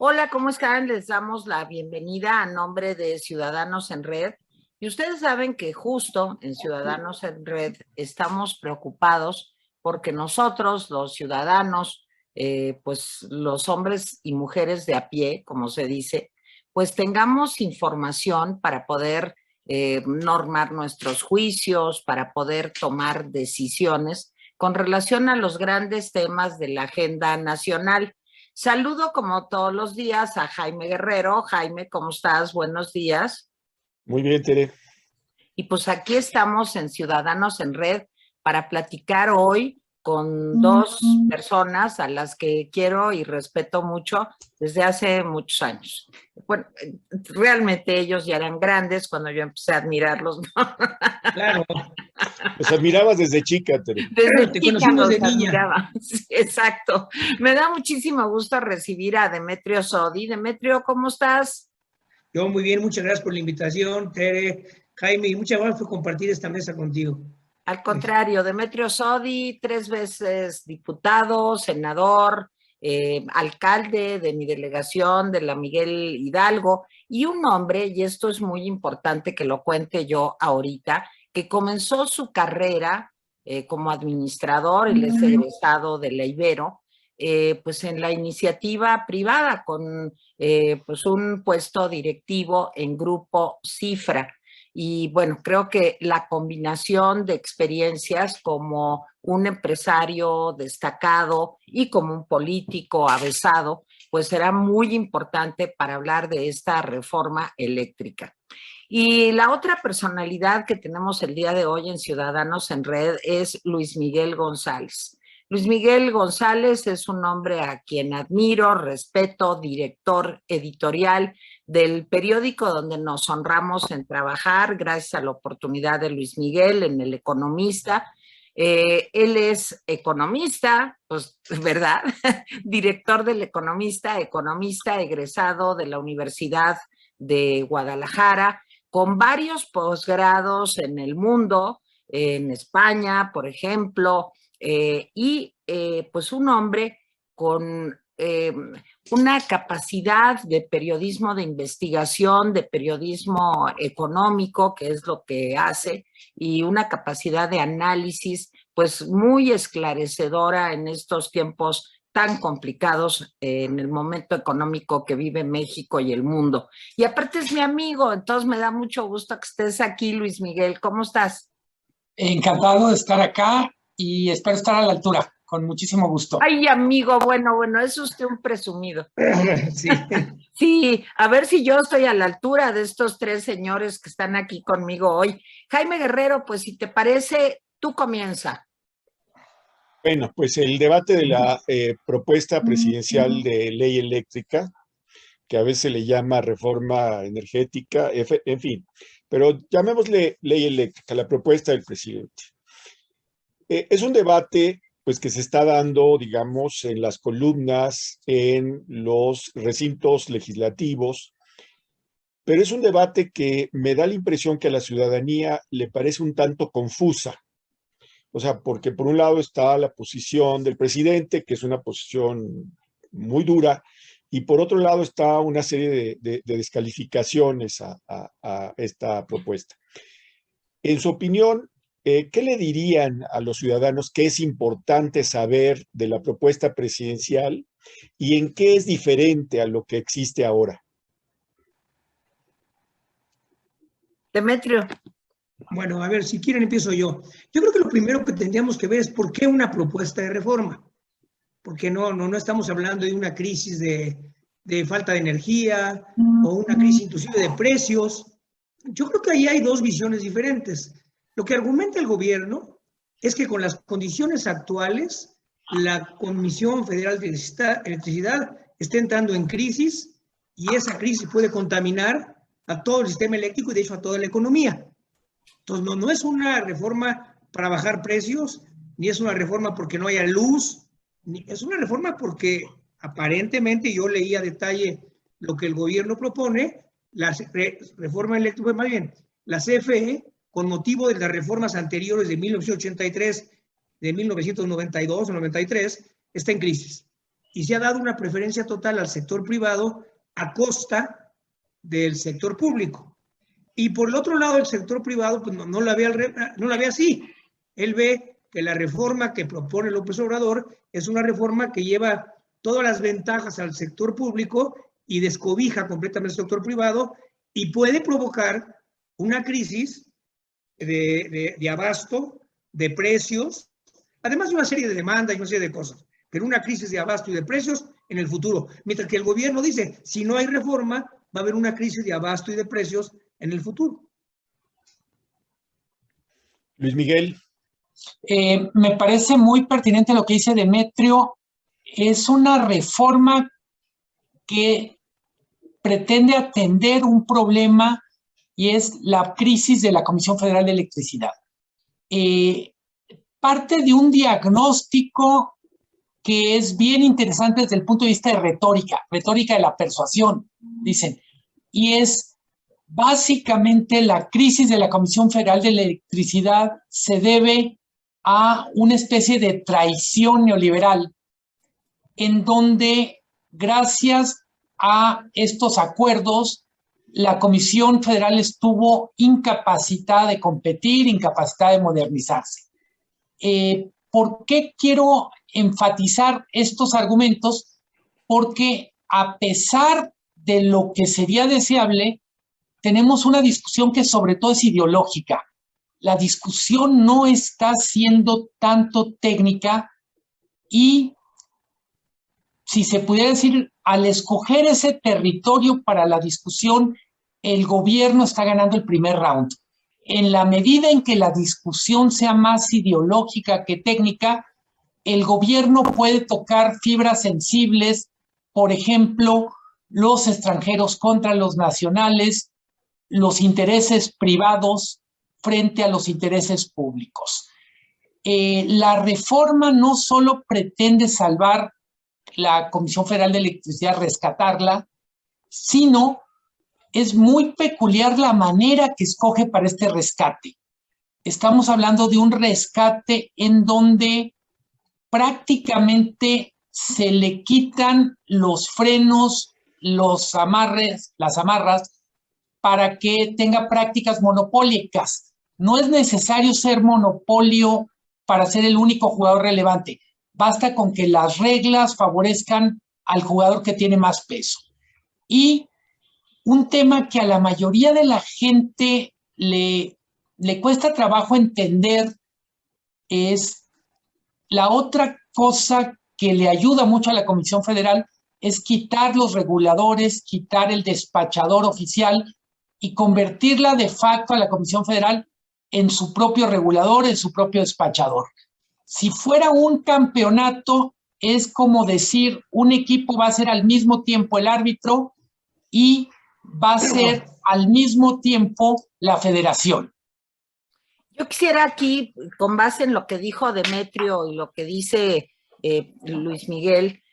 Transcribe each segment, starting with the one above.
Hola, ¿cómo están? Les damos la bienvenida a nombre de Ciudadanos en Red. Y ustedes saben que justo en Ciudadanos en Red estamos preocupados porque nosotros, los ciudadanos, pues los hombres y mujeres de a pie, como se dice, pues tengamos información para poder normar nuestros juicios, para poder tomar decisiones con relación a los grandes temas de la agenda nacional. Saludo como todos los días a Jaime Guerrero. Jaime, ¿cómo estás? Buenos días. Muy bien, Tere. Y pues aquí estamos en Ciudadanos en Red para platicar hoy con dos personas a las que quiero y respeto mucho desde hace muchos años. Bueno, realmente ellos ya eran grandes cuando yo empecé a admirarlos, ¿no? Claro. Los admirabas desde chica, Tere. Desde Te chica conocimos los de niña. admiraba. Sí, exacto. Me da muchísimo gusto recibir a Demetrio Sodi. Demetrio, ¿cómo estás? Yo muy bien, muchas gracias por la invitación, Tere, Jaime, y muchas gracias por compartir esta mesa contigo. Al contrario, Demetrio Sodi, 3 veces diputado, senador, alcalde de mi delegación, de la Miguel Hidalgo, y un hombre, y esto es muy importante que lo cuente yo ahorita, que comenzó su carrera como administrador, él es egresado de la Ibero, pues en la iniciativa privada con pues un puesto directivo en Grupo Cifra. Y bueno, creo que la combinación de experiencias como un empresario destacado y como un político avesado, pues será muy importante para hablar de esta reforma eléctrica. Y la otra personalidad que tenemos el día de hoy en Ciudadanos en Red es Luis Miguel González. Luis Miguel González es un hombre a quien admiro, respeto, director editorial del periódico donde nos honramos en trabajar, gracias a la oportunidad de Luis Miguel en El Economista. Él es economista, pues, ¿verdad? Director del Economista, economista egresado de la Universidad de Guadalajara, con varios posgrados en el mundo, en España, por ejemplo, pues un hombre con una capacidad de periodismo de investigación, de periodismo económico, que es lo que hace, y una capacidad de análisis, pues muy esclarecedora en estos tiempos tan complicados en el momento económico que vive México y el mundo. Y aparte es mi amigo, entonces me da mucho gusto que estés aquí, Luis Miguel. ¿Cómo estás? Encantado de estar acá y espero estar a la altura, con muchísimo gusto. Ay, amigo, bueno, es usted un presumido. Sí. Sí, a ver si yo estoy a la altura de estos 3 señores que están aquí conmigo hoy. Jaime Guerrero, pues si te parece, tú comienza. Bueno, pues el debate de la propuesta presidencial de ley eléctrica, que a veces le llama reforma energética, en fin, pero llamémosle ley eléctrica, la propuesta del presidente. Es un debate pues que se está dando, digamos, en las columnas, en los recintos legislativos, pero es un debate que me da la impresión que a la ciudadanía le parece un tanto confusa. O sea, porque por un lado está la posición del presidente, que es una posición muy dura, y por otro lado está una serie de descalificaciones a esta propuesta. En su opinión, ¿qué le dirían a los ciudadanos que es importante saber de la propuesta presidencial y en qué es diferente a lo que existe ahora? Demetrio. Bueno, a ver, si quieren empiezo yo. Yo creo que lo primero que tendríamos que ver es por qué una propuesta de reforma. Porque no estamos hablando de una crisis de falta de energía o una crisis inclusive de precios. Yo creo que ahí hay 2 visiones diferentes. Lo que argumenta el gobierno es que con las condiciones actuales, la Comisión Federal de Electricidad está entrando en crisis y esa crisis puede contaminar a todo el sistema eléctrico y de hecho a toda la economía. Entonces no es una reforma para bajar precios, ni es una reforma porque no haya luz, ni es una reforma porque aparentemente yo leí a detalle lo que el gobierno propone, la reforma eléctrica, más bien, la CFE, con motivo de las reformas anteriores de 1983, de 1992 o 93, está en crisis. y se ha dado una preferencia total al sector privado a costa del sector público. Y por el otro lado, el sector privado pues no la ve así. Él ve que la reforma que propone López Obrador es una reforma que lleva todas las ventajas al sector público y descobija completamente el sector privado y puede provocar una crisis de abasto, de precios, además de una serie de demandas y una serie de cosas, pero una crisis de abasto y de precios en el futuro. Mientras que el gobierno dice, si no hay reforma, va a haber una crisis de abasto y de precios en el futuro. Luis Miguel. Me parece muy pertinente lo que dice Demetrio. Es una reforma que pretende atender un problema y es la crisis de la Comisión Federal de Electricidad. Parte de un diagnóstico que es bien interesante desde el punto de vista de retórica de la persuasión, dicen, y es básicamente la crisis de la Comisión Federal de Electricidad se debe a una especie de traición neoliberal en donde, gracias a estos acuerdos, la Comisión Federal estuvo incapacitada de competir, incapacitada de modernizarse. ¿Por qué quiero enfatizar estos argumentos? Porque a pesar de lo que sería deseable, tenemos una discusión que sobre todo es ideológica. La discusión no está siendo tanto técnica y, si se pudiera decir, al escoger ese territorio para la discusión, el gobierno está ganando el primer round. En la medida en que la discusión sea más ideológica que técnica, el gobierno puede tocar fibras sensibles, por ejemplo, los extranjeros contra los nacionales, los intereses privados frente a los intereses públicos. La reforma no solo pretende salvar la Comisión Federal de Electricidad, rescatarla, sino es muy peculiar la manera que escoge para este rescate. Estamos hablando de un rescate en donde prácticamente se le quitan los frenos, los amarres, las amarras, para que tenga prácticas monopólicas. No es necesario ser monopolio para ser el único jugador relevante. Basta con que las reglas favorezcan al jugador que tiene más peso. Y un tema que a la mayoría de la gente le cuesta trabajo entender es la otra cosa que le ayuda mucho a la Comisión Federal es quitar los reguladores, quitar el despachador oficial y convertirla de facto a la Comisión Federal en su propio regulador, en su propio despachador. Si fuera un campeonato, es como decir, un equipo va a ser al mismo tiempo el árbitro y va a ser al mismo tiempo la federación. Yo quisiera aquí, con base en lo que dijo Demetrio y lo que dice Luis Miguel,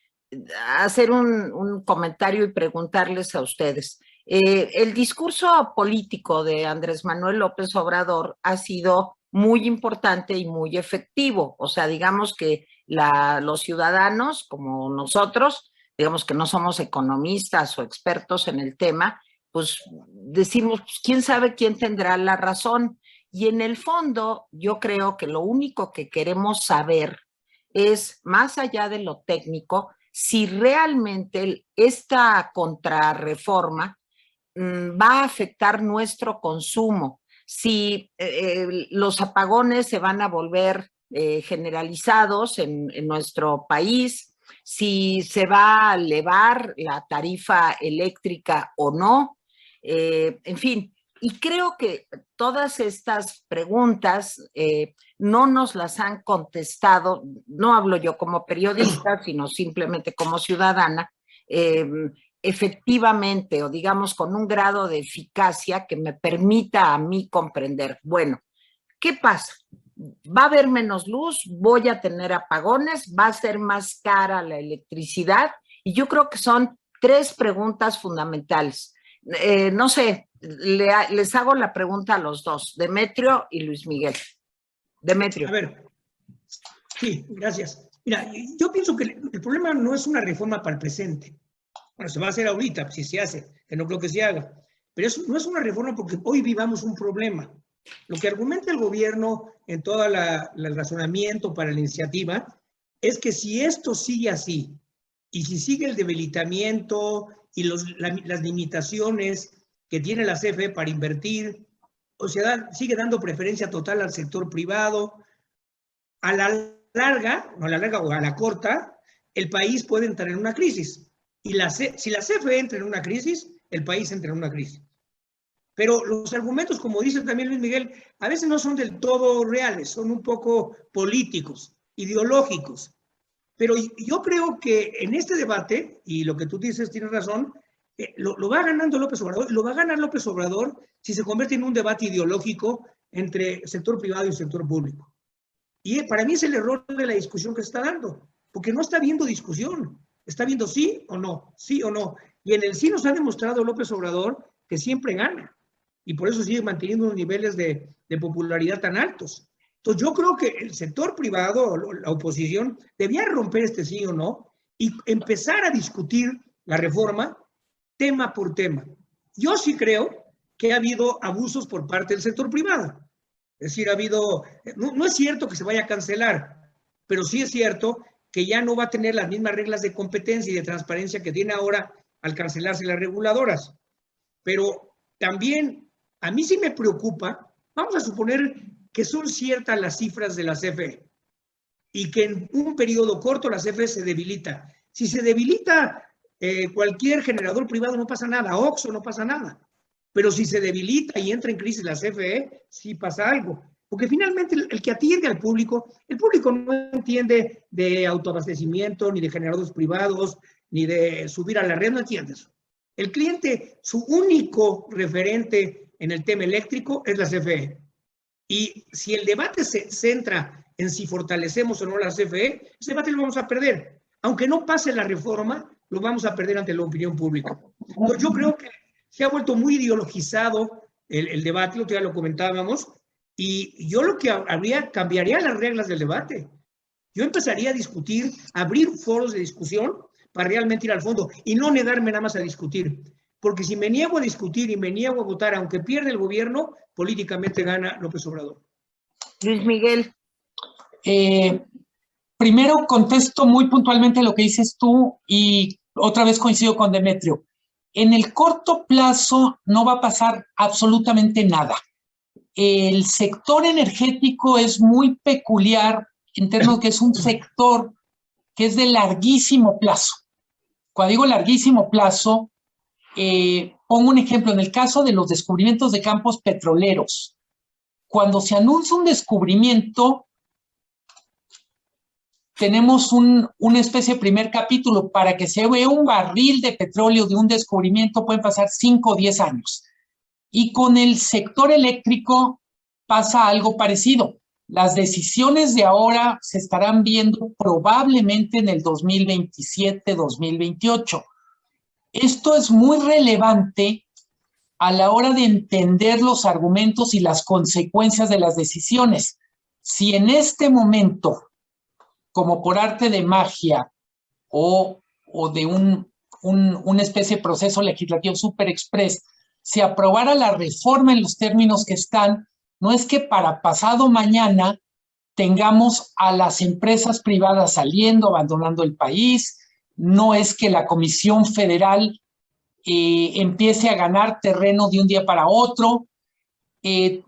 hacer un comentario y preguntarles a ustedes. El discurso político de Andrés Manuel López Obrador ha sido muy importante y muy efectivo. O sea, digamos que los ciudadanos, como nosotros, digamos que no somos economistas o expertos en el tema, pues decimos, pues, ¿quién sabe quién tendrá la razón? Y en el fondo, yo creo que lo único que queremos saber es, más allá de lo técnico, si realmente esta contrarreforma va a afectar nuestro consumo, si los apagones se van a volver generalizados en nuestro país, si se va a elevar la tarifa eléctrica o no, en fin. Y creo que todas estas preguntas no nos las han contestado, no hablo yo como periodista, sino simplemente como ciudadana, efectivamente, o digamos con un grado de eficacia que me permita a mí comprender, bueno, ¿qué pasa? ¿Va a haber menos luz? ¿Voy a tener apagones? ¿Va a ser más cara la electricidad? Y yo creo que son tres preguntas fundamentales. No sé, les hago la pregunta a los dos, Demetrio y Luis Miguel. Demetrio. A ver, sí, gracias. Mira, yo pienso que el problema no es una reforma para el presente. Bueno, se va a hacer ahorita, si se hace, que no creo que se haga. Pero eso no es una reforma porque hoy vivamos un problema. Lo que argumenta el gobierno en todo el razonamiento para la iniciativa es que si esto sigue así, y si sigue el debilitamiento y las limitaciones que tiene la CFE para invertir, o sea, sigue dando preferencia total al sector privado, a la larga, no a la larga o a la corta, el país puede entrar en una crisis. Y si la CFE entra en una crisis, el país entra en una crisis. Pero los argumentos, como dice también Luis Miguel, a veces no son del todo reales, son un poco políticos, ideológicos. Pero yo creo que en este debate, y lo que tú dices tienes razón, lo va ganando López Obrador, lo va a ganar López Obrador si se convierte en un debate ideológico entre sector privado y sector público. Y para mí es el error de la discusión que se está dando, porque no está viendo discusión, está viendo sí o no, sí o no. Y en el sí nos ha demostrado López Obrador que siempre gana, y por eso sigue manteniendo unos niveles de popularidad tan altos. Entonces yo creo que el sector privado, la oposición, debía romper este sí o no y empezar a discutir la reforma tema por tema. Yo sí creo que ha habido abusos por parte del sector privado. Es decir, no es cierto que se vaya a cancelar, pero sí es cierto que ya no va a tener las mismas reglas de competencia y de transparencia que tiene ahora al cancelarse las reguladoras. Pero también a mí sí me preocupa, vamos a suponer que son ciertas las cifras de la CFE y que en un periodo corto la CFE se debilita. Si se debilita cualquier generador privado no pasa nada, OXXO no pasa nada. Pero si se debilita y entra en crisis la CFE, sí pasa algo. Porque finalmente el que atiende al público, el público no entiende de autoabastecimiento, ni de generadores privados, ni de subir a la red, no entiende eso. El cliente, su único referente en el tema eléctrico es la CFE. Y si el debate se centra en si fortalecemos o no la CFE, ese debate lo vamos a perder. Aunque no pase la reforma, lo vamos a perder ante la opinión pública. Entonces, yo creo que se ha vuelto muy ideologizado el debate, lo que ya lo comentábamos, y yo lo que cambiaría las reglas del debate. Yo empezaría a discutir, abrir foros de discusión para realmente ir al fondo y no negarme nada más a discutir. Porque si me niego a discutir y me niego a votar, aunque pierda el gobierno, políticamente gana López Obrador. Luis Miguel. Primero contesto muy puntualmente lo que dices tú y otra vez coincido con Demetrio. En el corto plazo no va a pasar absolutamente nada. El sector energético es muy peculiar en términos que es un sector que es de larguísimo plazo. Cuando digo larguísimo plazo, pongo un ejemplo. En el caso de los descubrimientos de campos petroleros, cuando se anuncia un descubrimiento, tenemos una especie de primer capítulo. Para que se vea un barril de petróleo de un descubrimiento pueden pasar 5 o 10 años. Y con el sector eléctrico pasa algo parecido. Las decisiones de ahora se estarán viendo probablemente en el 2027, 2028. Esto es muy relevante a la hora de entender los argumentos y las consecuencias de las decisiones. Si en este momento, como por arte de magia o de una especie de proceso legislativo super express, se aprobara la reforma en los términos que están, no es que para pasado mañana tengamos a las empresas privadas saliendo, abandonando el país, no es que la Comisión Federal empiece a ganar terreno de un día para otro.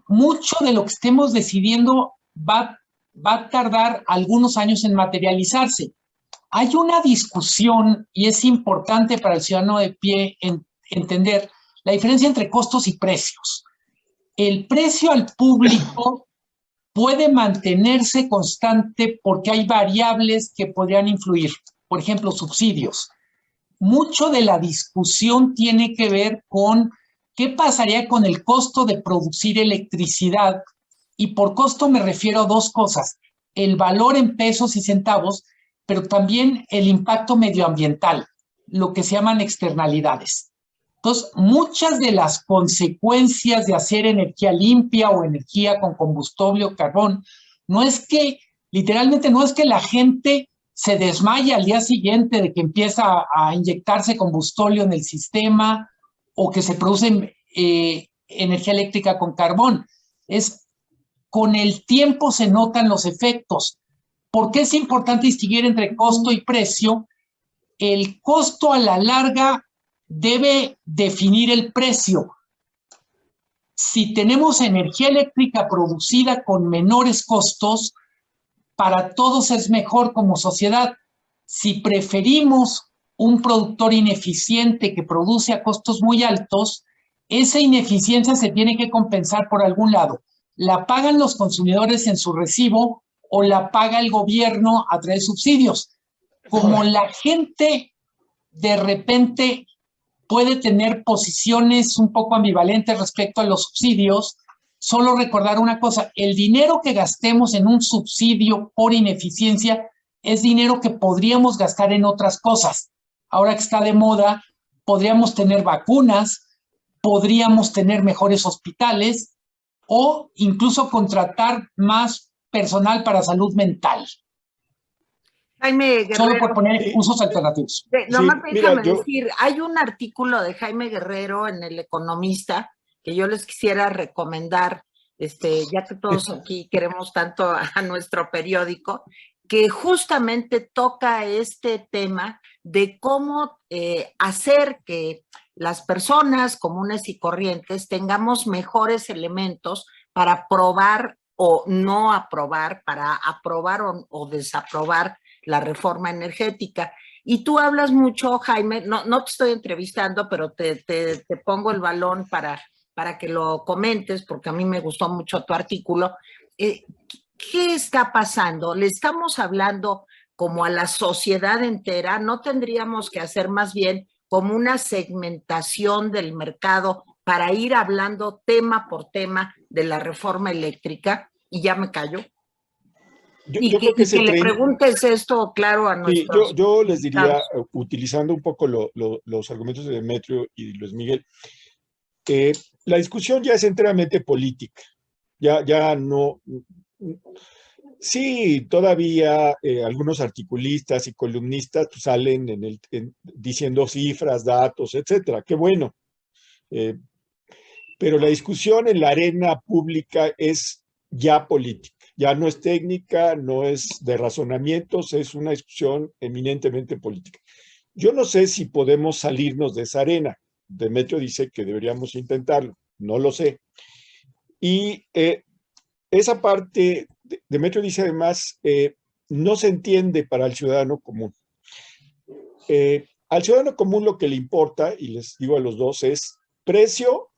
Mucho de lo que estemos decidiendo va a tardar algunos años en materializarse. Hay una discusión, y es importante para el ciudadano de pie entender la diferencia entre costos y precios. El precio al público puede mantenerse constante porque hay variables que podrían influir. Por ejemplo, subsidios. Mucho de la discusión tiene que ver con qué pasaría con el costo de producir electricidad. Y por costo me refiero a dos cosas: el valor en pesos y centavos, pero también el impacto medioambiental, lo que se llaman externalidades. Entonces, muchas de las consecuencias de hacer energía limpia o energía con combustible o carbón, literalmente no es que la gente se desmaya al día siguiente de que empieza a inyectarse combustóleo en el sistema o que se produce energía eléctrica con carbón. Con el tiempo se notan los efectos. ¿Por qué es importante distinguir entre costo y precio? El costo a la larga debe definir el precio. Si tenemos energía eléctrica producida con menores costos, para todos es mejor como sociedad. Si preferimos un productor ineficiente que produce a costos muy altos, esa ineficiencia se tiene que compensar por algún lado. ¿La pagan los consumidores en su recibo o la paga el gobierno a través de subsidios? Como la gente de repente puede tener posiciones un poco ambivalentes respecto a los subsidios, solo recordar una cosa: el dinero que gastemos en un subsidio por ineficiencia es dinero que podríamos gastar en otras cosas. Ahora que está de moda, podríamos tener vacunas, podríamos tener mejores hospitales o incluso contratar más personal para salud mental. Jaime Guerrero, solo por poner usos alternativos. Nomás déjame decir, hay un artículo de Jaime Guerrero en El Economista que yo les quisiera recomendar, ya que todos aquí queremos tanto a nuestro periódico, que justamente toca este tema de cómo hacer que las personas comunes y corrientes tengamos mejores elementos para aprobar o no aprobar, para aprobar o desaprobar la reforma energética. Y tú hablas mucho, Jaime, no te estoy entrevistando, pero te pongo el balón para que lo comentes, porque a mí me gustó mucho tu artículo. ¿Qué está pasando? ¿Le estamos hablando como a la sociedad entera? ¿No tendríamos que hacer más bien como una segmentación del mercado para ir hablando tema por tema de la reforma eléctrica? Y ya me callo. Yo creo que le preguntes esto, claro, a nuestros... Sí, yo les diría, utilizando un poco los argumentos de Demetrio y Luis Miguel, que la discusión ya es enteramente política. Ya no... Sí, todavía algunos articulistas y columnistas pues, salen diciendo cifras, datos, etcétera. Qué bueno. Pero la discusión en la arena pública es ya política. Ya no es técnica, no es de razonamientos, es una discusión eminentemente política. Yo no sé si podemos salirnos de esa arena. Demetrio dice que deberíamos intentarlo. No lo sé. Y esa parte, Demetrio dice además, no se entiende para el ciudadano común. Al ciudadano común lo que le importa, y les digo a los dos, es precio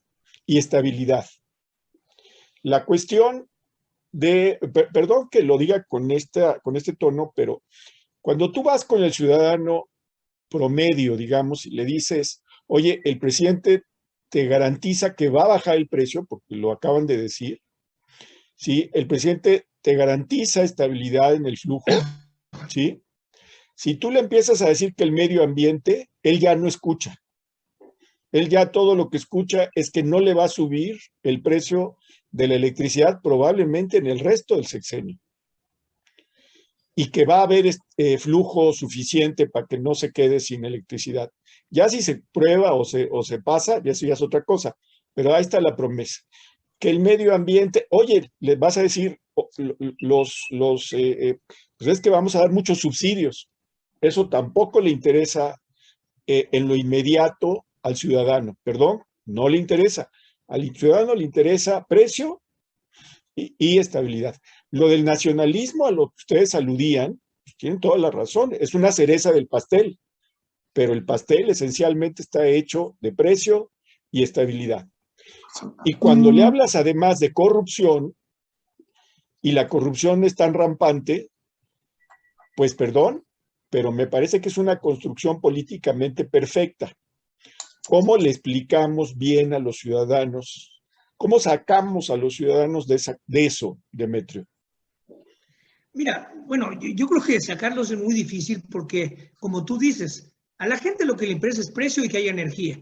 y estabilidad. La cuestión perdón que lo diga con este tono, pero cuando tú vas con el ciudadano promedio, digamos, y le dices, oye, el presidente te garantiza que va a bajar el precio, porque lo acaban de decir, ¿sí? El presidente te garantiza estabilidad en el flujo, ¿sí? Si tú le empiezas a decir que el medio ambiente, él ya no escucha. Él ya todo lo que escucha es que no le va a subir el precio de la electricidad probablemente en el resto del sexenio. Y que va a haber flujo suficiente para que no se quede sin electricidad. Ya si se prueba o se pasa, eso ya es otra cosa. Pero ahí está la promesa. Que el medio ambiente, oye, les vas a decir, pues es que vamos a dar muchos subsidios. Eso tampoco le interesa en lo inmediato al ciudadano. Perdón, no le interesa. Al ciudadano le interesa precio y estabilidad. Lo del nacionalismo a lo que ustedes aludían, pues tienen toda la razón, es una cereza del pastel, pero el pastel esencialmente está hecho de precio y estabilidad. Y cuando le hablas además de corrupción, y la corrupción es tan rampante, pues perdón, pero me parece que es una construcción políticamente perfecta. ¿Cómo le explicamos bien a los ciudadanos? ¿Cómo sacamos a los ciudadanos de eso, Demetrio? Mira, bueno, yo creo que sacarlos es muy difícil porque, como tú dices, a la gente lo que le interesa es precio y que haya energía.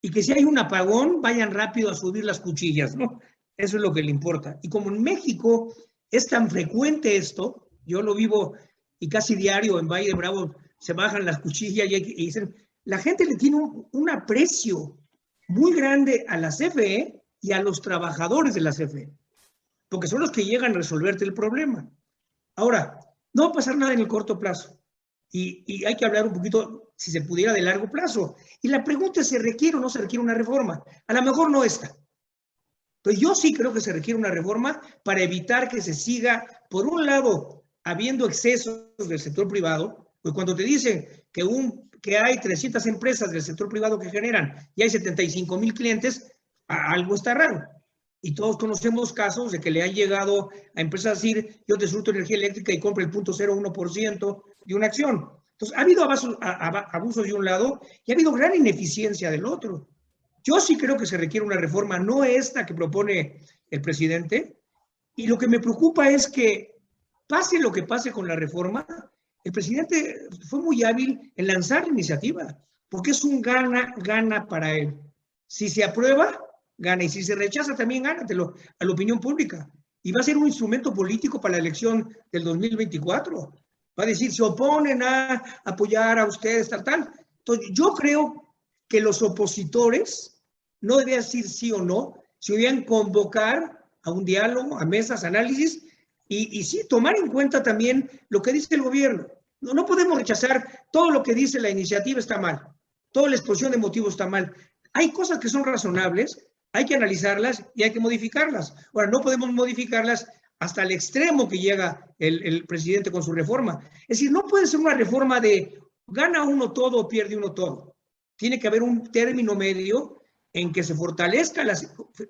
Y que si hay un apagón, vayan rápido a subir las cuchillas, ¿no? Eso es lo que le importa. Y como en México es tan frecuente esto, yo lo vivo y casi diario en Valle de Bravo se bajan las cuchillas y dicen, la gente le tiene un aprecio muy grande a la CFE y a los trabajadores de la CFE, porque son los que llegan a resolverte el problema. Ahora, no va a pasar nada en el corto plazo y hay que hablar un poquito, si se pudiera, de largo plazo. Y la pregunta es, ¿se requiere o no se requiere una reforma? A lo mejor no esta. Pero yo sí creo que se requiere una reforma para evitar que se siga, por un lado, habiendo excesos del sector privado, pues cuando te dicen que hay 300 empresas del sector privado que generan y hay 75,000 clientes, algo está raro. Y todos conocemos casos de que le han llegado a empresas a decir, yo te surto energía eléctrica y compro el 0.01% de una acción. Entonces, ha habido abusos de un lado y ha habido gran ineficiencia del otro. Yo sí creo que se requiere una reforma, no esta que propone el presidente. Y lo que me preocupa es que pase lo que pase con la reforma, el presidente fue muy hábil en lanzar la iniciativa, porque es un gana para él. Si se aprueba, gana, y si se rechaza también gánatelo a la opinión pública. Y va a ser un instrumento político para la elección del 2024. Va a decir, se oponen a apoyar a ustedes, tal. Entonces, yo creo que los opositores no deben decir sí o no, se deben convocar a un diálogo, a mesas, análisis, y sí, tomar en cuenta también lo que dice el gobierno. No podemos rechazar todo lo que dice la iniciativa está mal, toda la exposición de motivos está mal. Hay cosas que son razonables, hay que analizarlas y hay que modificarlas. Ahora, no podemos modificarlas hasta el extremo que llega el presidente con su reforma. Es decir, no puede ser una reforma de gana uno todo o pierde uno todo. Tiene que haber un término medio en que se fortalezca la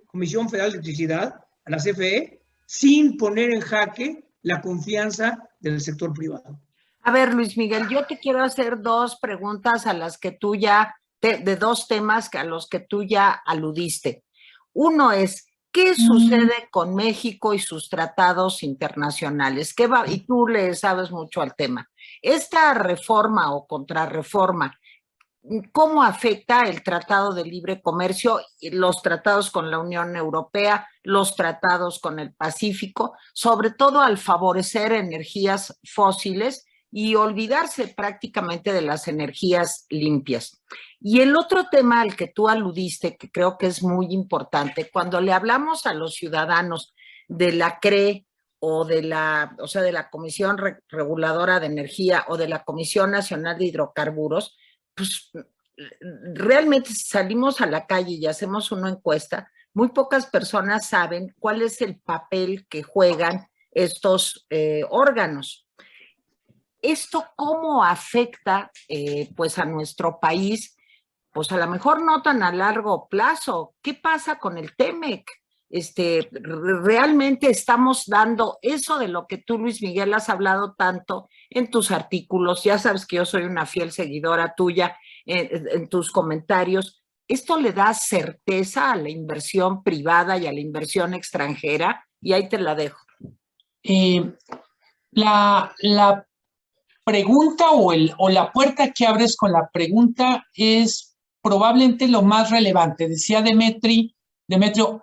Comisión Federal de Electricidad, a la CFE, sin poner en jaque la confianza del sector privado. A ver, Luis Miguel, yo te quiero hacer dos preguntas a las que tú ya, de dos temas a los que tú ya aludiste. Uno es, ¿qué sucede con México y sus tratados internacionales? ¿Qué va? Y tú le sabes mucho al tema. Esta reforma o contrarreforma, ¿cómo afecta el Tratado de Libre Comercio, los tratados con la Unión Europea, los tratados con el Pacífico, sobre todo al favorecer energías fósiles y olvidarse prácticamente de las energías limpias? Y el otro tema al que tú aludiste, que creo que es muy importante, cuando le hablamos a los ciudadanos de la CRE o de la Comisión Reguladora de Energía o de la Comisión Nacional de Hidrocarburos, pues realmente si salimos a la calle y hacemos una encuesta, muy pocas personas saben cuál es el papel que juegan estos órganos. ¿Esto cómo afecta pues a nuestro país? Pues a lo mejor no tan a largo plazo. ¿Qué pasa con el TEMEC? Realmente estamos dando eso de lo que tú, Luis Miguel, has hablado tanto en tus artículos. Ya sabes que yo soy una fiel seguidora tuya en tus comentarios. ¿Esto le da certeza a la inversión privada y a la inversión extranjera? Y ahí te la dejo. La pregunta o la puerta que abres con la pregunta es probablemente lo más relevante. Decía Demetrio,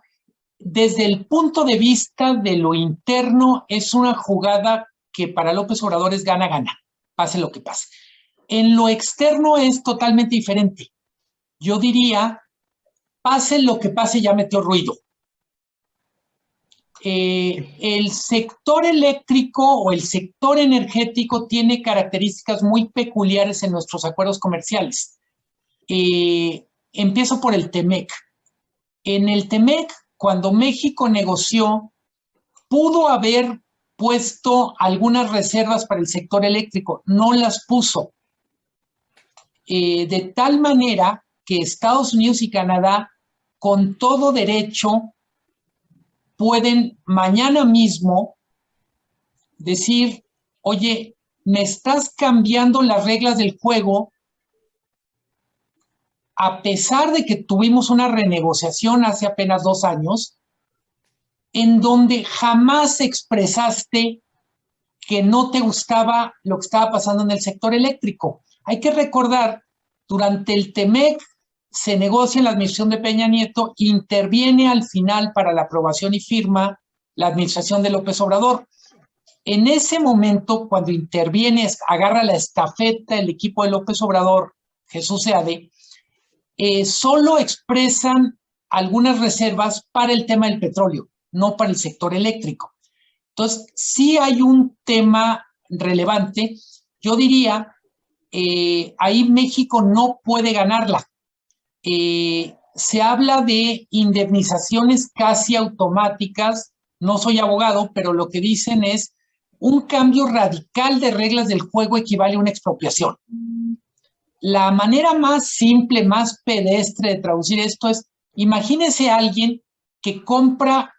desde el punto de vista de lo interno, es una jugada que para López Obrador es gana-gana, pase lo que pase. En lo externo es totalmente diferente. Yo diría, pase lo que pase, ya metió ruido. El sector eléctrico o el sector energético tiene características muy peculiares en nuestros acuerdos comerciales. Empiezo por el TEMEC. En el TEMEC, cuando México negoció, pudo haber puesto algunas reservas para el sector eléctrico, no las puso. De tal manera que Estados Unidos y Canadá, con todo derecho, pueden mañana mismo decir, oye, me estás cambiando las reglas del juego, a pesar de que tuvimos una renegociación hace apenas 2 años, en donde jamás expresaste que no te gustaba lo que estaba pasando en el sector eléctrico. Hay que recordar, durante el TEMEC se negocia en la administración de Peña Nieto, interviene al final para la aprobación y firma la administración de López Obrador. En ese momento, cuando interviene, agarra la estafeta el equipo de López Obrador, Jesús Seade, solo expresan algunas reservas para el tema del petróleo, no para el sector eléctrico. Entonces, sí hay un tema relevante. Yo diría, ahí México no puede ganarla. Se habla de indemnizaciones casi automáticas. No soy abogado, pero lo que dicen es un cambio radical de reglas del juego equivale a una expropiación. La manera más simple, más pedestre de traducir esto es, imagínese a alguien que compra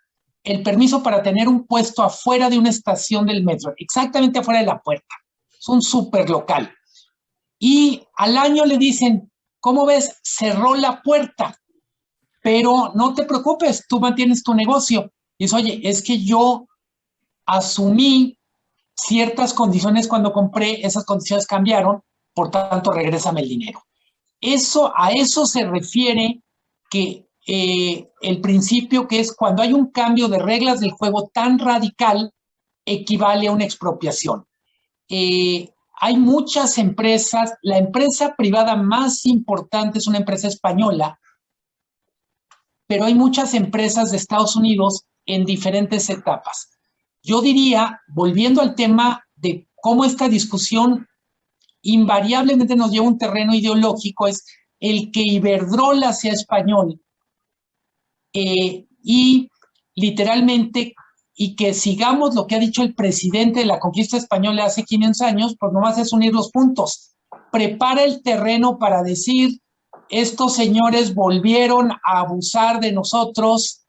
el permiso para tener un puesto afuera de una estación del metro, exactamente afuera de la puerta. Es un súper local. Y al año le dicen, ¿cómo ves? Cerró la puerta, pero no te preocupes, tú mantienes tu negocio. Y dice, oye, es que yo asumí ciertas condiciones cuando compré, esas condiciones cambiaron, por tanto, regrésame el dinero. A eso se refiere que el principio que es cuando hay un cambio de reglas del juego tan radical, equivale a una expropiación. Hay muchas empresas, la empresa privada más importante es una empresa española, pero hay muchas empresas de Estados Unidos en diferentes etapas. Yo diría, volviendo al tema de cómo esta discusión invariablemente nos lleva a un terreno ideológico, es el que Iberdrola sea español y literalmente, y que sigamos lo que ha dicho el presidente de la conquista española hace 500 años, pues nomás es unir los puntos. Prepara el terreno para decir, estos señores volvieron a abusar de nosotros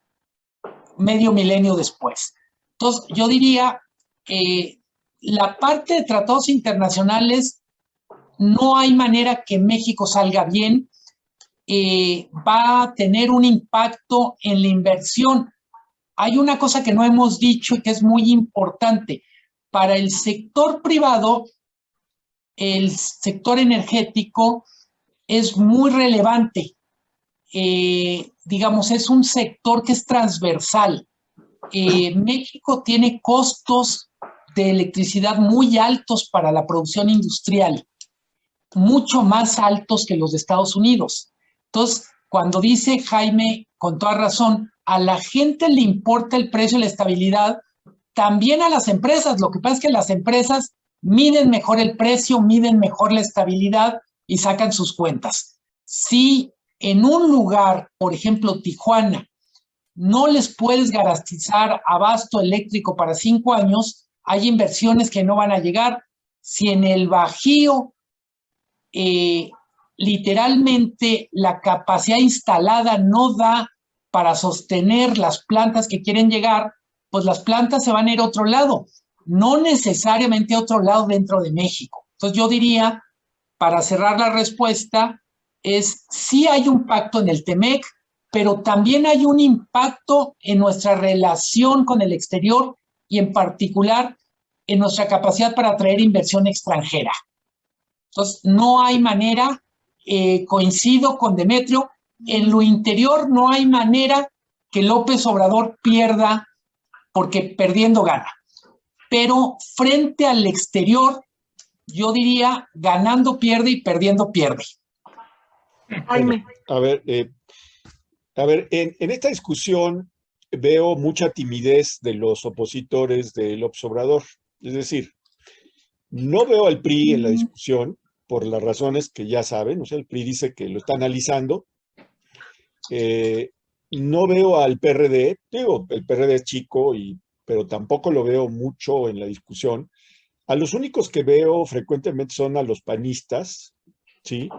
medio milenio después. Entonces, yo diría, la parte de tratados internacionales, no hay manera que México salga bien. Va a tener un impacto en la inversión. Hay una cosa que no hemos dicho y que es muy importante. Para el sector privado, el sector energético es muy relevante. Digamos, es un sector que es transversal. México tiene costos de electricidad muy altos para la producción industrial, mucho más altos que los de Estados Unidos. Entonces, cuando dice Jaime, con toda razón, a la gente le importa el precio y la estabilidad, también a las empresas. Lo que pasa es que las empresas miden mejor el precio, miden mejor la estabilidad y sacan sus cuentas. Si en un lugar, por ejemplo, Tijuana, no les puedes garantizar abasto eléctrico para 5 años, hay inversiones que no van a llegar. Si en el Bajío literalmente la capacidad instalada no da para sostener las plantas que quieren llegar, pues las plantas se van a ir a otro lado, no necesariamente a otro lado dentro de México. Entonces yo diría, para cerrar la respuesta, sí hay un pacto en el TEMEC, pero también hay un impacto en nuestra relación con el exterior y en particular en nuestra capacidad para atraer inversión extranjera. Entonces, no hay manera, coincido con Demetrio, en lo interior no hay manera que López Obrador pierda, porque perdiendo gana. Pero frente al exterior, yo diría, ganando pierde y perdiendo pierde. Jaime. Bueno, a ver, en esta discusión veo mucha timidez de los opositores de López Obrador. Es decir, no veo al PRI en la discusión por las razones que ya saben. O sea, el PRI dice que lo está analizando. No veo al PRD, digo, el PRD es chico, pero tampoco lo veo mucho en la discusión. A los únicos que veo frecuentemente son a los panistas, ¿sí?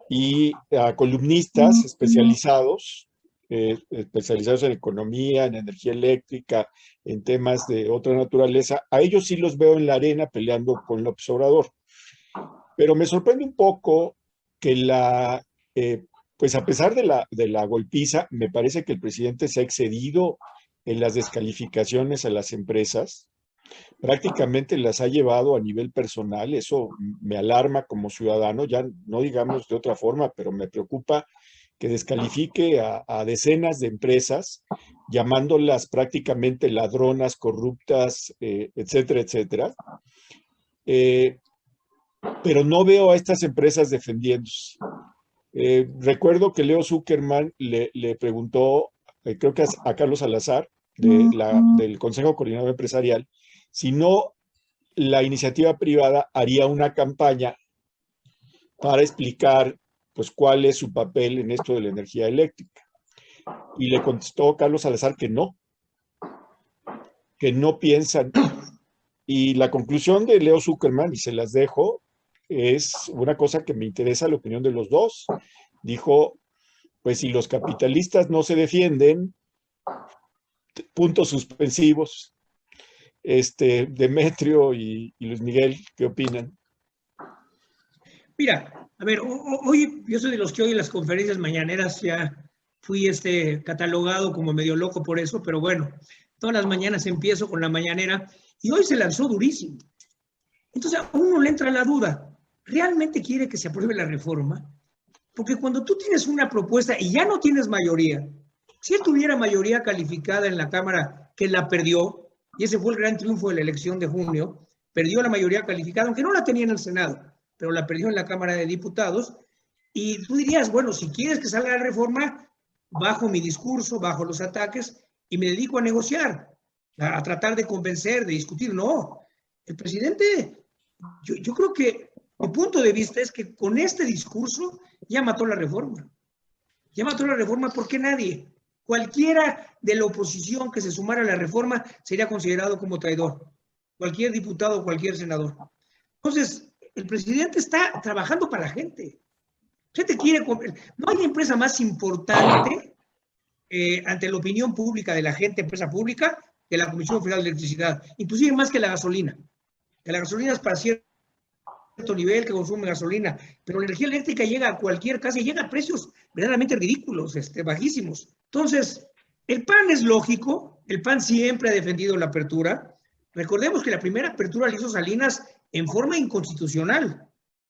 Y a columnistas especializados en economía, en energía eléctrica, en temas de otra naturaleza. A ellos sí los veo en la arena peleando con López Obrador. Pero me sorprende un poco que pues a pesar de la golpiza, me parece que el presidente se ha excedido en las descalificaciones a las empresas. Prácticamente las ha llevado a nivel personal. Eso me alarma como ciudadano, ya no digamos de otra forma, pero me preocupa que descalifique a decenas de empresas llamándolas prácticamente ladronas, corruptas, etcétera, etcétera. Pero no veo a estas empresas defendiéndose. Recuerdo que Leo Zuckerman le preguntó, creo que a Carlos Salazar, del Consejo Coordinador Empresarial, si no la iniciativa privada haría una campaña para explicar pues cuál es su papel en esto de la energía eléctrica. Y le contestó Carlos Salazar que no piensan. Y la conclusión de Leo Zuckerman, y se las dejo, es una cosa que me interesa la opinión de los dos. Dijo, pues si los capitalistas no se defienden, puntos suspensivos. Demetrio y Luis Miguel, ¿qué opinan? Mira, a ver, hoy yo soy de los que oyen las conferencias mañaneras, ya fui catalogado como medio loco por eso, pero bueno, todas las mañanas empiezo con la mañanera y hoy se lanzó durísimo. Entonces a uno le entra la duda, ¿realmente quiere que se apruebe la reforma? Porque cuando tú tienes una propuesta y ya no tienes mayoría, si él tuviera mayoría calificada en la Cámara, que la perdió, y ese fue el gran triunfo de la elección de junio, perdió la mayoría calificada, aunque no la tenía en el Senado, pero la perdió en la Cámara de Diputados, y tú dirías, bueno, si quieres que salga la reforma, bajo mi discurso, bajo los ataques, y me dedico a negociar, a tratar de convencer, de discutir. No, el presidente, yo creo que mi punto de vista es que con este discurso ya mató la reforma. Ya mató la reforma porque nadie, cualquiera de la oposición que se sumara a la reforma sería considerado como traidor. Cualquier diputado, cualquier senador. Entonces, el presidente está trabajando para la gente. La gente quiere comer. No hay empresa más importante ante la opinión pública de la gente, empresa pública, que la Comisión Federal de Electricidad. Inclusive más que la gasolina. Que la gasolina es para cierto nivel que consume gasolina, pero la energía eléctrica llega a cualquier casa y llega a precios verdaderamente ridículos, bajísimos. Entonces, el PAN es lógico, el PAN siempre ha defendido la apertura. Recordemos que la primera apertura la hizo Salinas en forma inconstitucional,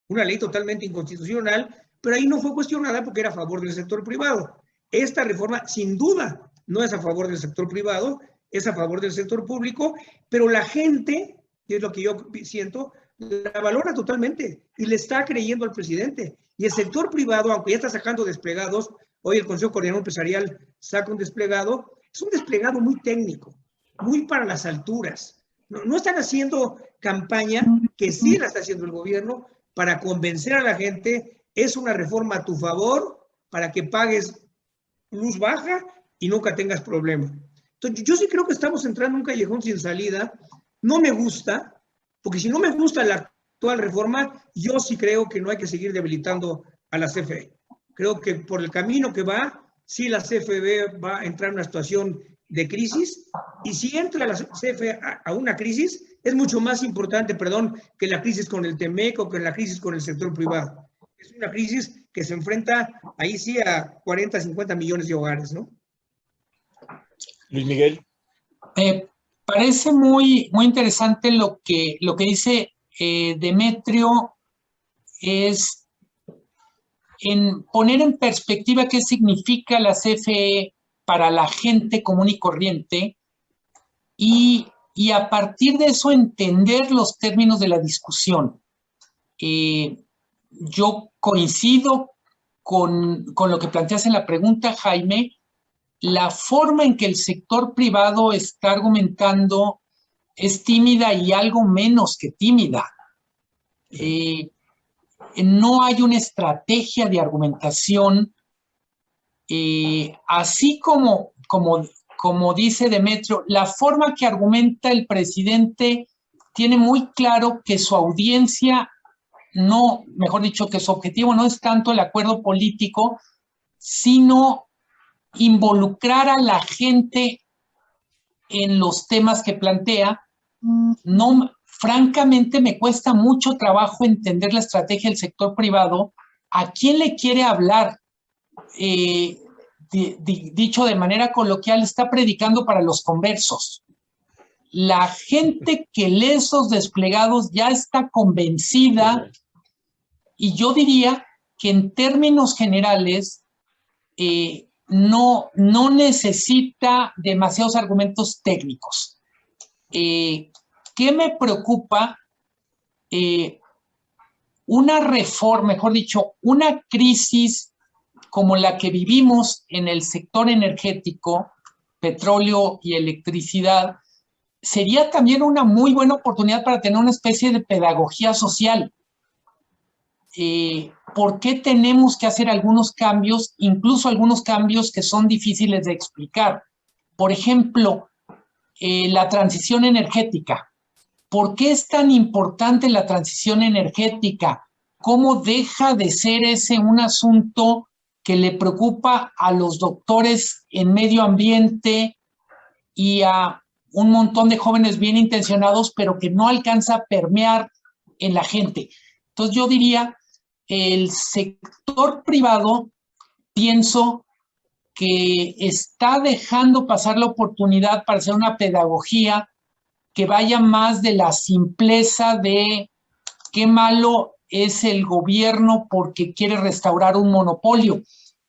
una ley totalmente inconstitucional, pero ahí no fue cuestionada porque era a favor del sector privado. Esta reforma, sin duda, no es a favor del sector privado, es a favor del sector público, pero la gente, y es lo que yo siento, la valora totalmente y le está creyendo al presidente. Y el sector privado, aunque ya está sacando desplegados, hoy el Consejo Coordinador Empresarial saca un desplegado, es un desplegado muy técnico, muy para las alturas. No están haciendo campaña, que sí la está haciendo el gobierno, para convencer a la gente, es una reforma a tu favor, para que pagues luz baja y nunca tengas problema. Entonces, yo sí creo que estamos entrando en un callejón sin salida. No me gusta, porque si no me gusta la actual reforma, yo sí creo que no hay que seguir debilitando a la CFE. Creo que por el camino que va, sí la CFE va a entrar en una situación de crisis, y si entra la CFE a una crisis, es mucho más importante, que la crisis con el TEMEC o que la crisis con el sector privado. Es una crisis que se enfrenta ahí sí a 40, 50 millones de hogares, ¿no? Luis Miguel. Parece muy interesante lo que dice Demetrio, es en poner en perspectiva qué significa la CFE para la gente común y corriente y a partir de eso entender los términos de la discusión. Yo coincido con lo que planteas en la pregunta, Jaime. La forma en que el sector privado está argumentando es tímida y algo menos que tímida. No hay una estrategia de argumentación, así como dice Demetrio, la forma que argumenta el presidente tiene muy claro que su audiencia no, mejor dicho, que su objetivo no es tanto el acuerdo político, sino involucrar a la gente en los temas que plantea. No, francamente me cuesta mucho trabajo entender la estrategia del sector privado. ¿A quién le quiere hablar? Dicho de manera coloquial, está predicando para los conversos. La gente que lee esos desplegados ya está convencida, y yo diría que en términos generales no necesita demasiados argumentos técnicos. ¿Qué me preocupa? Una reforma, mejor dicho, una crisis como la que vivimos en el sector energético, petróleo y electricidad, sería también una muy buena oportunidad para tener una especie de pedagogía social. ¿Por qué tenemos que hacer algunos cambios, incluso algunos cambios que son difíciles de explicar? Por ejemplo, la transición energética. ¿Por qué es tan importante la transición energética? ¿Cómo deja de ser ese un asunto que le preocupa a los doctores en medio ambiente y a un montón de jóvenes bien intencionados, pero que no alcanza a permear en la gente? Entonces yo diría, el sector privado, pienso que está dejando pasar la oportunidad para hacer una pedagogía que vaya más de la simpleza de qué malo es el gobierno porque quiere restaurar un monopolio.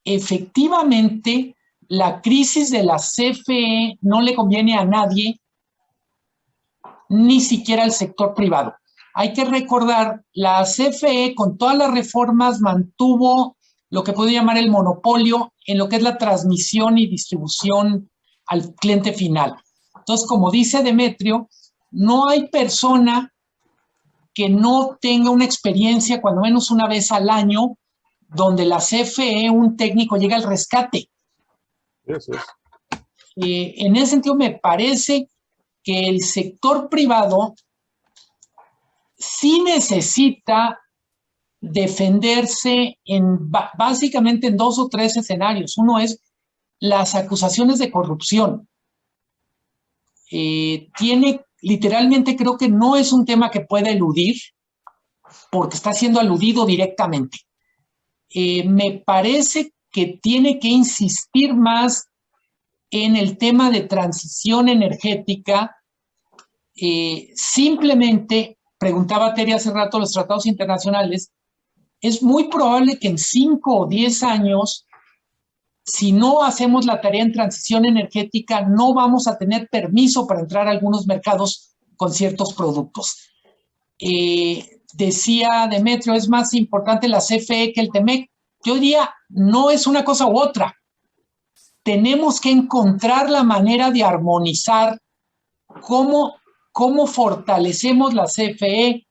Efectivamente, la crisis de la CFE no le conviene a nadie, ni siquiera al sector privado. Hay que recordar, la CFE con todas las reformas mantuvo lo que puede llamar el monopolio en lo que es la transmisión y distribución al cliente final. Entonces, como dice Demetrio, no hay persona que no tenga una experiencia, cuando menos una vez al año, donde la CFE, un técnico, llega al rescate. Eso es. En ese sentido, me parece que el sector privado sí necesita defenderse básicamente en 2 o 3 escenarios. Uno es las acusaciones de corrupción. Literalmente creo que no es un tema que pueda eludir porque está siendo aludido directamente. Me parece que tiene que insistir más en el tema de transición energética. Simplemente, preguntaba Terry hace rato, los tratados internacionales, es muy probable que en 5 o 10 años, si no hacemos la tarea en transición energética, no vamos a tener permiso para entrar a algunos mercados con ciertos productos. Decía Demetrio, es más importante la CFE que el TEMEC. Yo diría, no es una cosa u otra. Tenemos que encontrar la manera de armonizar cómo fortalecemos la CFE,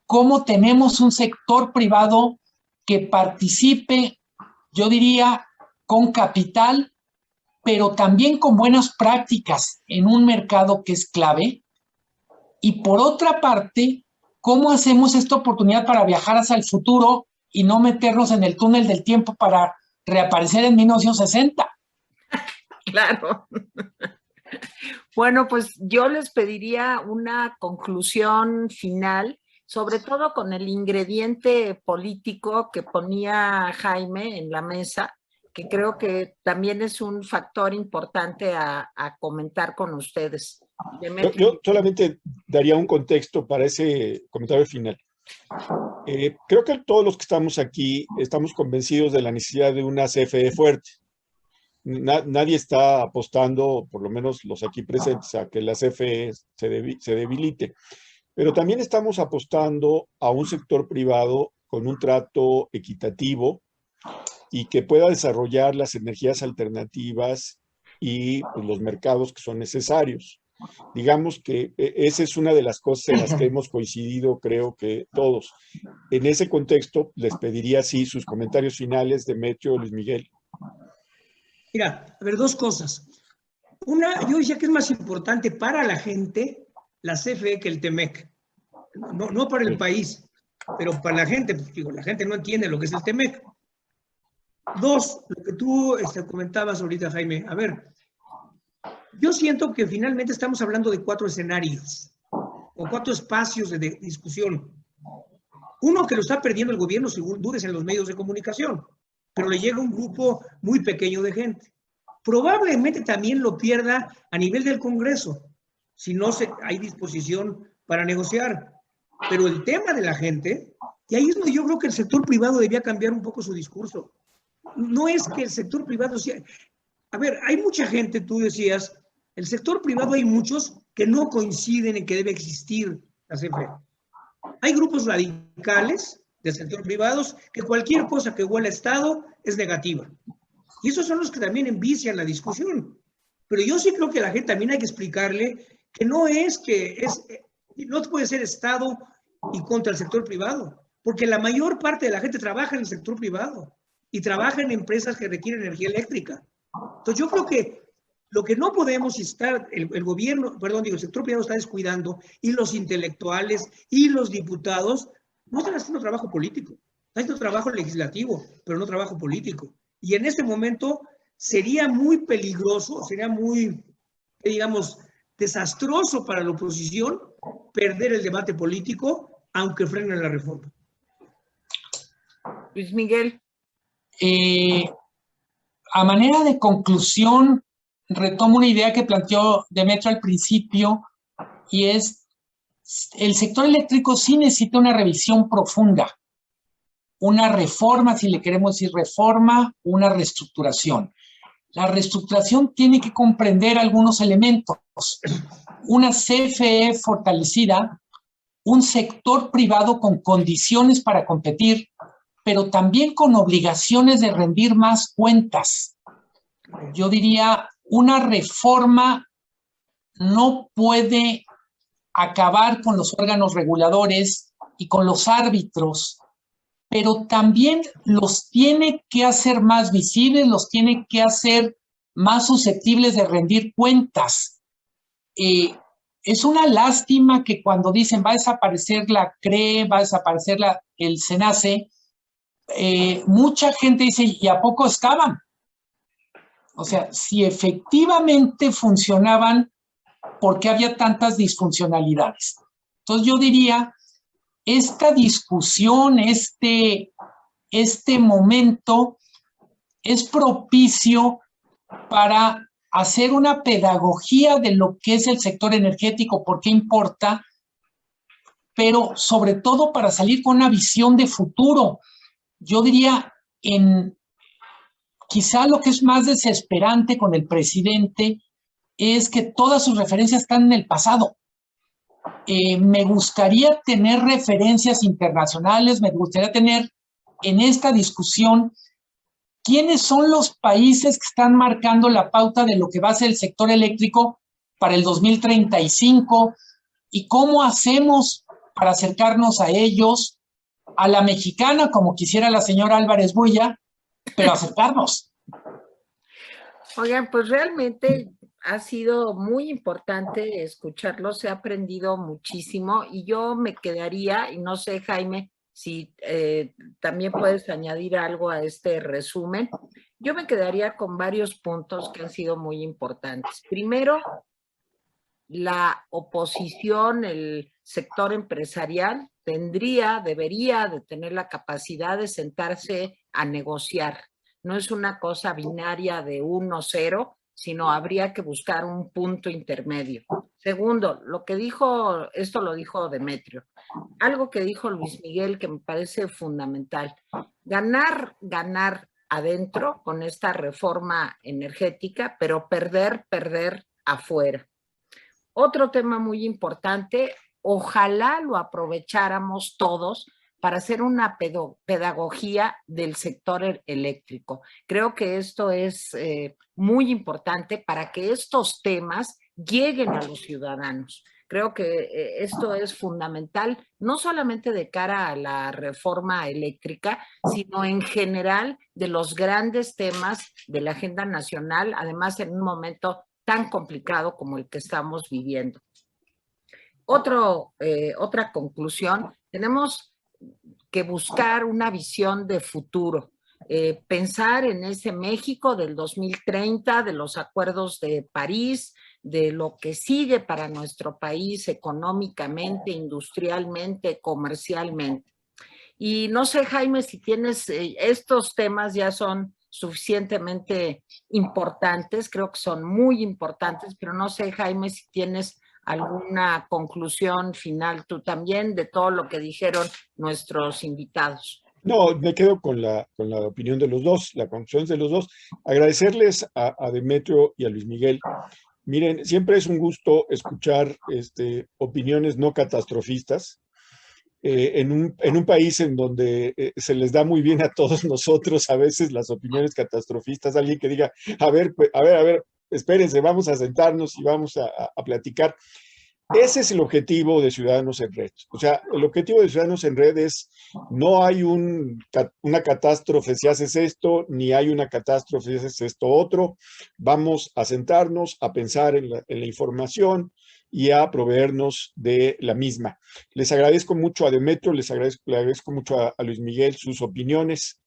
cómo tenemos un sector privado que participe, yo diría, con capital, pero también con buenas prácticas en un mercado que es clave. Y por otra parte, ¿cómo hacemos esta oportunidad para viajar hacia el futuro y no meternos en el túnel del tiempo para reaparecer en 1960? Claro. Bueno, pues yo les pediría una conclusión final, sobre todo con el ingrediente político que ponía Jaime en la mesa, que creo que también es un factor importante a comentar con ustedes. Yo solamente daría un contexto para ese comentario final. Creo que todos los que estamos aquí estamos convencidos de la necesidad de una CFE fuerte. Nadie está apostando, por lo menos los aquí presentes, a que la CFE se debilite. Pero también estamos apostando a un sector privado con un trato equitativo y que pueda desarrollar las energías alternativas y pues, los mercados que son necesarios. Digamos que esa es una de las cosas en las que hemos coincidido, creo que todos. En ese contexto, les pediría, sí, sus comentarios finales, Demetrio, Luis Miguel. Mira, a ver, 2 cosas. Una, yo decía que es más importante para la gente la CFE que el TEMEC. No para el país, pero para la gente, pues, digo, la gente no entiende lo que es el TEMEC. 2, lo que tú comentabas ahorita, Jaime. A ver, yo siento que finalmente estamos hablando de 4 escenarios o 4 espacios de discusión. Uno que lo está perdiendo el gobierno, sin dudas, en los medios de comunicación, pero le llega un grupo muy pequeño de gente. Probablemente también lo pierda a nivel del Congreso, si no hay disposición para negociar. Pero el tema de la gente, y ahí es donde yo creo que el sector privado debía cambiar un poco su discurso. No es que el sector privado sea... A ver, hay mucha gente, tú decías, el sector privado hay muchos que no coinciden en que debe existir la CFE. Hay grupos radicales del sector privado que cualquier cosa que huela a Estado es negativa. Y esos son los que también envician la discusión. Pero yo sí creo que a la gente también hay que explicarle que no puede ser Estado y contra el sector privado, porque la mayor parte de la gente trabaja en el sector privado y trabaja en empresas que requieren energía eléctrica. Entonces yo creo que lo que no podemos estar, el gobierno, perdón, digo, el sector privado está descuidando y los intelectuales y los diputados no están haciendo trabajo político, están haciendo trabajo legislativo, pero no trabajo político. Y en este momento sería muy peligroso, sería muy, digamos, desastroso para la oposición perder el debate político, aunque frenen la reforma. Luis Miguel. A manera de conclusión, retomo una idea que planteó Demetrio al principio, y es, el sector eléctrico sí necesita una revisión profunda, una reforma, si le queremos decir reforma, una reestructuración. La reestructuración tiene que comprender algunos elementos, una CFE fortalecida, un sector privado con condiciones para competir, pero también con obligaciones de rendir más cuentas. Yo diría, una reforma no puede acabar con los órganos reguladores y con los árbitros, pero también los tiene que hacer más visibles, los tiene que hacer más susceptibles de rendir cuentas. Es una lástima que cuando dicen va a desaparecer la CRE, va a desaparecer el SENACE, mucha gente dice, ¿y a poco estaban? O sea, si efectivamente funcionaban, ¿por qué había tantas disfuncionalidades? Entonces yo diría, esta discusión, este momento es propicio para hacer una pedagogía de lo que es el sector energético, por qué importa, pero sobre todo para salir con una visión de futuro. Yo diría, quizá lo que es más desesperante con el presidente es que todas sus referencias están en el pasado. Me gustaría tener referencias internacionales, me gustaría tener en esta discusión quiénes son los países que están marcando la pauta de lo que va a ser el sector eléctrico para el 2035 y cómo hacemos para acercarnos a ellos, a la mexicana, como quisiera la señora Álvarez Builla, pero acercarnos. Oigan, pues realmente ha sido muy importante escucharlo, se ha aprendido muchísimo y yo me quedaría, y no sé, Jaime, si también puedes añadir algo a este resumen, yo me quedaría con varios puntos que han sido muy importantes. Primero, la oposición, el sector empresarial debería de tener la capacidad de sentarse a negociar. No es una cosa binaria de 1-0, sino habría que buscar un punto intermedio. Segundo, esto lo dijo Demetrio, algo que dijo Luis Miguel que me parece fundamental. Ganar adentro con esta reforma energética, pero perder afuera. Otro tema muy importante, ojalá lo aprovecháramos todos para hacer una pedagogía del sector eléctrico. Creo que esto es muy importante para que estos temas lleguen a los ciudadanos. Creo que esto es fundamental, no solamente de cara a la reforma eléctrica, sino en general de los grandes temas de la agenda nacional, además en un momento tan complicado como el que estamos viviendo. Otra conclusión, tenemos que buscar una visión de futuro, pensar en ese México del 2030, de los acuerdos de París, de lo que sigue para nuestro país económicamente, industrialmente, comercialmente. Y no sé, Jaime, si tienes, estos temas ya son suficientemente importantes, creo que son muy importantes, pero no sé, Jaime, si tienes alguna conclusión final tú también de todo lo que dijeron nuestros invitados. No, me quedo con la opinión de los dos, la conclusión de los dos. Agradecerles a Demetrio y a Luis Miguel. Miren, siempre es un gusto escuchar opiniones no catastrofistas. En un país en donde se les da muy bien a todos nosotros a veces las opiniones catastrofistas, alguien que diga, a ver, espérense, vamos a sentarnos y vamos a platicar. Ese es el objetivo de Ciudadanos en Red. O sea, el objetivo de Ciudadanos en Red es, no hay una catástrofe si haces esto, ni hay una catástrofe si haces esto otro. Vamos a sentarnos, a pensar en la información y a proveernos de la misma. Les agradezco mucho a Demetrio, le agradezco mucho a Luis Miguel sus opiniones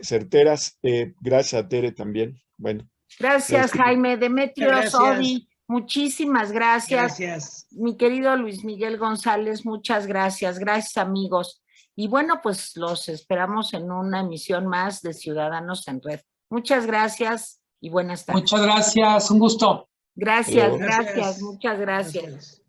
certeras. Gracias a Tere también. Bueno. Gracias, Jaime. Demetrio Sodi, muchísimas gracias. Gracias. Mi querido Luis Miguel González, muchas gracias. Gracias, amigos. Y bueno, pues los esperamos en una emisión más de Ciudadanos en Red. Muchas gracias y buenas tardes. Muchas gracias, un gusto. Gracias, Gracias. muchas gracias.